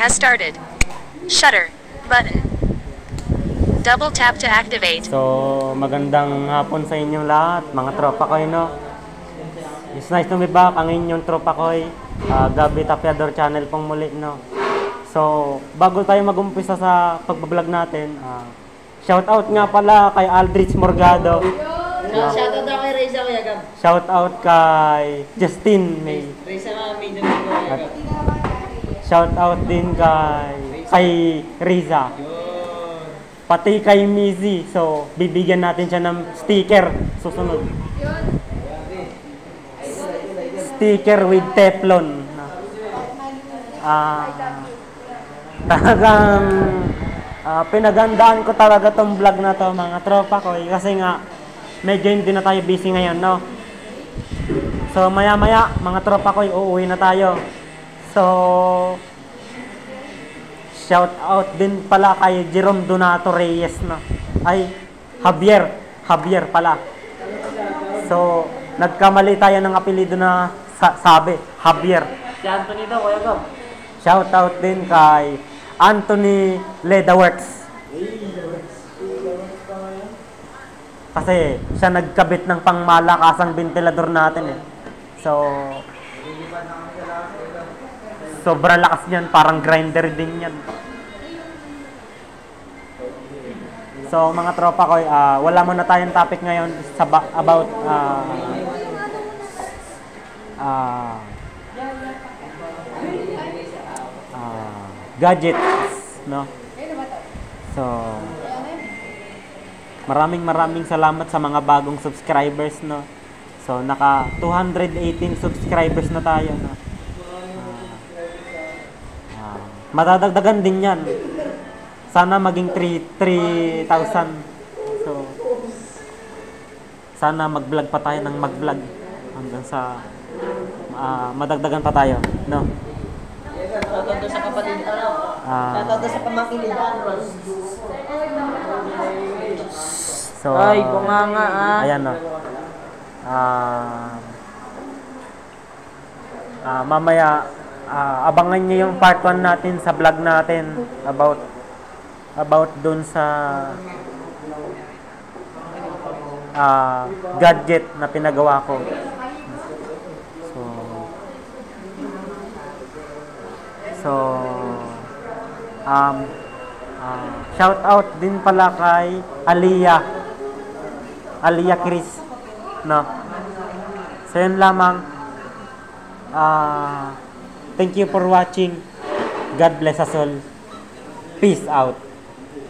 has started. Shutter button. Double tap to activate. So, magandang hapon sa inyong lahat, mga tropa ko, no? It's nice to be back, ang inyong tropa ko, Gabi Tapiador channel pong muli, no? So, bago tayo mag-umpisa sa pagbablog natin, shout out nga pala kay Aldrich Morgado. Shout out daw kay Reza, Kuya Gab. Shout out kay Justin May. Reza mga medyo nito, Kuya Gab. Shout out din kay Riza. Pati kay Mizzy. So, bibigyan natin siya ng sticker. Susunod. Sticker with Teflon. Talagang pinagandaan ko talaga tong vlog na to, mga tropa ko. Kasi nga, medyo hindi na tayo busy ngayon, no? So, maya-maya, mga tropa ko, uuwi na tayo. So, shout out din pala kay Jerome Donato Reyes, no? Ay, Javier pala. So, nagkamali tayo ng apelido na sabi, Javier. Si Anthony daw, Kuya Gab. Shout out din kay Anthony Ledaworks. Kasi siya nagkabit ng pangmalakasang ventilador natin, eh. So, sobrang lakas niyan, parang grinder din yan. So, mga tropa ko, wala muna tayong topic ngayon about gadgets, no? So, maraming salamat sa mga bagong subscribers, no? So, naka 218 subscribers na tayo, no? Madadagdagan din yan. Sana maging 3,000. So, sana mag-vlog pa tayo ng mag-vlog hanggang sa madagdagan pa tayo, no? Shoutout sa kapatid, shoutout sa pamangkin. So, Ay, bunganga, ayan, no? Mamaya, abangan nyo yung part 1 natin sa vlog natin about dun sa gadget na pinagawa ko. So shout out din pala kay Aliyah Chris, no? So yun lamang. Thank you for watching. God bless us all. Peace out.